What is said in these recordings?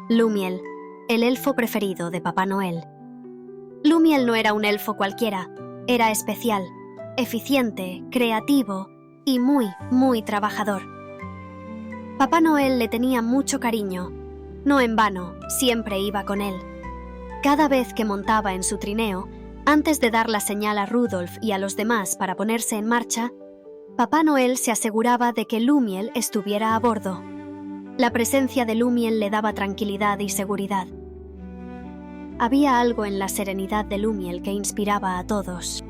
Lumiel, el elfo preferido de Papá Noel. Lumiel no era un elfo cualquiera, era especial, eficiente, creativo y muy, muy trabajador. Papá Noel le tenía mucho cariño. No en vano, siempre iba con él. Cada vez que montaba en su trineo, antes de dar la señal a Rudolf y a los demás para ponerse en marcha, Papá Noel se aseguraba de que Lumiel estuviera a bordo. La presencia de Lumiel le daba tranquilidad y seguridad. Había algo en la serenidad de Lumiel que inspiraba a todos.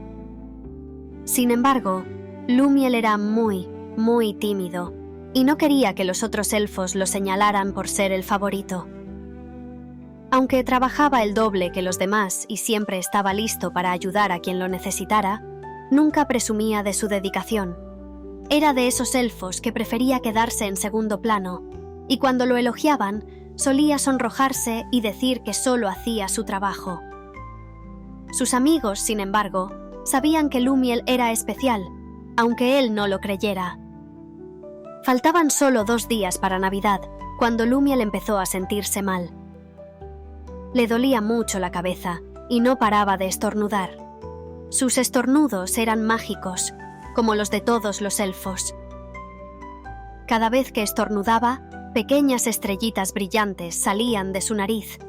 Sin embargo, Lumiel era muy, muy tímido y no quería que los otros elfos lo señalaran por ser el favorito. Aunque trabajaba el doble que los demás y siempre estaba listo para ayudar a quien lo necesitara, nunca presumía de su dedicación. Era de esos elfos que prefería quedarse en segundo plano, y cuando lo elogiaban, solía sonrojarse y decir que solo hacía su trabajo. Sus amigos, sin embargo, sabían que Lumiel era especial, aunque él no lo creyera. Faltaban solo 2 días para Navidad, cuando Lumiel empezó a sentirse mal. Le dolía mucho la cabeza y no paraba de estornudar. Sus estornudos eran mágicos, como los de todos los elfos. Cada vez que estornudaba, pequeñas estrellitas brillantes salían de su nariz,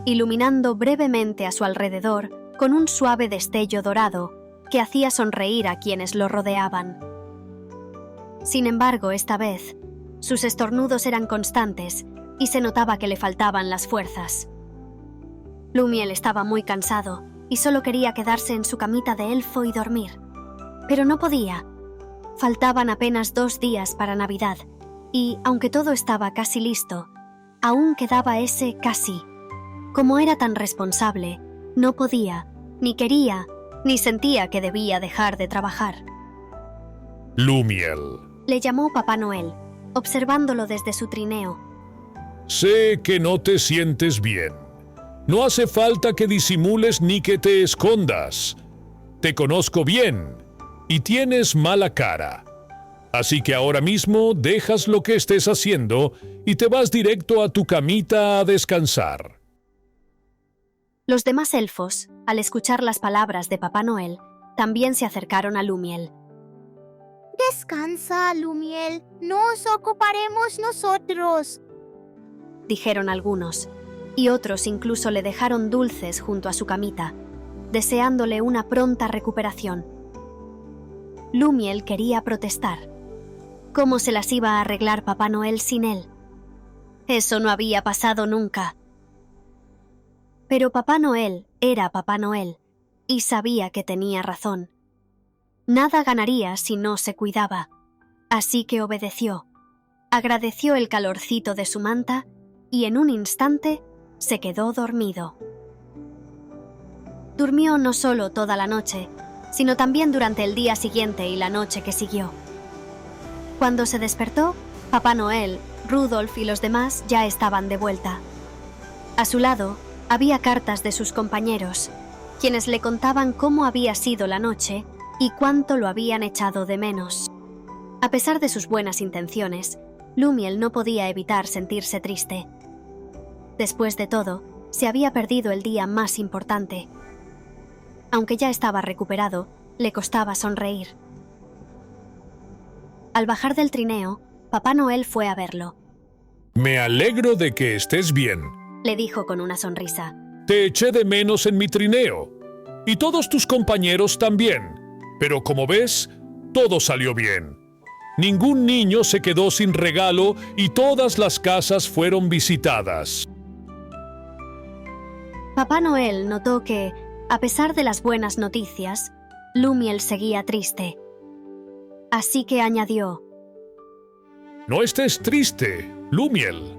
iluminando brevemente a su alrededor con un suave destello dorado que hacía sonreír a quienes lo rodeaban. Sin embargo, esta vez, sus estornudos eran constantes y se notaba que le faltaban las fuerzas. Lumiel estaba muy cansado y solo quería quedarse en su camita de elfo y dormir. Pero no podía. Faltaban apenas 2 días para Navidad y, aunque todo estaba casi listo, aún quedaba ese casi. Como era tan responsable, no podía, ni quería, ni sentía que debía dejar de trabajar. Lumiel, Le llamó Papá Noel, observándolo desde su trineo. sé que no te sientes bien. No hace falta que disimules ni que te escondas. Te conozco bien y tienes mala cara. Así que ahora mismo dejas lo que estés haciendo y te vas directo a tu camita a descansar. Los demás elfos, al escuchar las palabras de Papá Noel, también se acercaron a Lumiel. Descansa, Lumiel. Nos ocuparemos nosotros, Dijeron algunos, y otros incluso le dejaron dulces junto a su camita, deseándole una pronta recuperación. Lumiel quería protestar. ¿Cómo se las iba a arreglar Papá Noel sin él? Eso no había pasado nunca. Pero Papá Noel era Papá Noel, y sabía que tenía razón. Nada ganaría si no se cuidaba, así que obedeció, agradeció el calorcito de su manta y en un instante se quedó dormido. Durmió no solo toda la noche, sino también durante el día siguiente y la noche que siguió. Cuando se despertó, Papá Noel, Rudolf y los demás ya estaban de vuelta. A su lado había cartas de sus compañeros, quienes le contaban cómo había sido la noche y cuánto lo habían echado de menos. A pesar de sus buenas intenciones, Lumiel no podía evitar sentirse triste. Después de todo, se había perdido el día más importante. Aunque ya estaba recuperado, le costaba sonreír. Al bajar del trineo, Papá Noel fue a verlo. Me alegro de que estés bien. Le dijo con una sonrisa. Te eché de menos en mi trineo. Y todos tus compañeros también. Pero como ves, todo salió bien. Ningún niño se quedó sin regalo y todas las casas fueron visitadas. Papá Noel notó que, a pesar de las buenas noticias, Lumiel seguía triste. Así que añadió: No estés triste, Lumiel.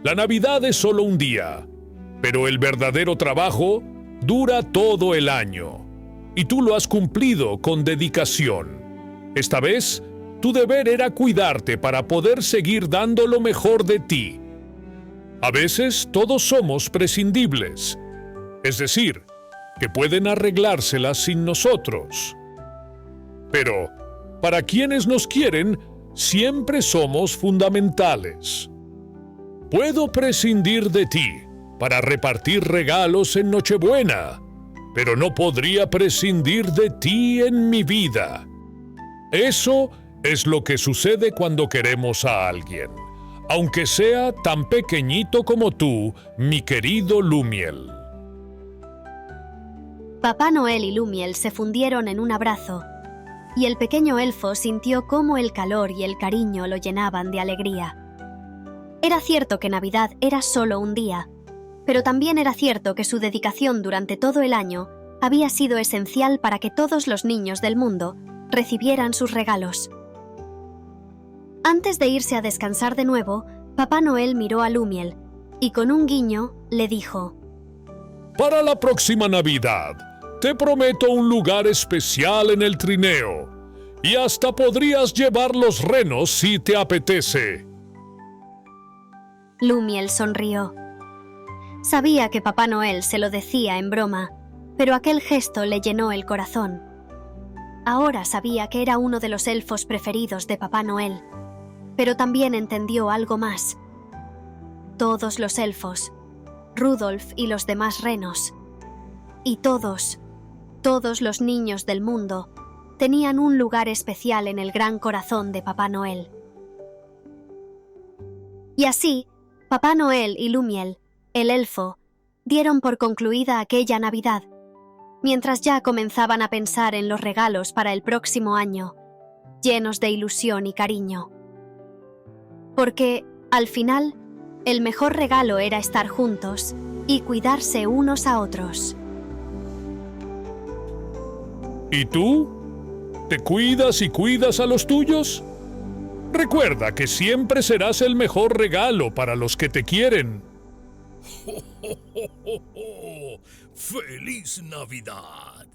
La Navidad es solo un día, pero el verdadero trabajo dura todo el año. Y tú lo has cumplido con dedicación. Esta vez, tu deber era cuidarte para poder seguir dando lo mejor de ti. A veces todos somos prescindibles, es decir, que pueden arreglárselas sin nosotros. Pero, para quienes nos quieren, siempre somos fundamentales. Puedo prescindir de ti para repartir regalos en Nochebuena, pero no podría prescindir de ti en mi vida. Eso es lo que sucede cuando queremos a alguien, aunque sea tan pequeñito como tú, mi querido Lumiel. Papá Noel y Lumiel se fundieron en un abrazo, y el pequeño elfo sintió cómo el calor y el cariño lo llenaban de alegría. Era cierto que Navidad era solo un día, pero también era cierto que su dedicación durante todo el año había sido esencial para que todos los niños del mundo recibieran sus regalos. Antes de irse a descansar de nuevo, Papá Noel miró a Lumiel y con un guiño le dijo: Para la próxima Navidad, te prometo un lugar especial en el trineo, y hasta podrías llevar los renos si te apetece. Lumiel sonrió. Sabía que Papá Noel se lo decía en broma, pero aquel gesto le llenó el corazón. Ahora sabía que era uno de los elfos preferidos de Papá Noel, pero también entendió algo más. Todos los elfos, Rudolf y los demás renos, y todos los niños del mundo, tenían un lugar especial en el gran corazón de Papá Noel. Y así, Papá Noel y Lumiel, el elfo, dieron por concluida aquella Navidad, mientras ya comenzaban a pensar en los regalos para el próximo año, llenos de ilusión y cariño. Porque, al final, el mejor regalo era estar juntos y cuidarse unos a otros. ¿Y tú? ¿Te cuidas y cuidas a los tuyos? Recuerda que siempre serás el mejor regalo para los que te quieren. ¡Feliz Navidad!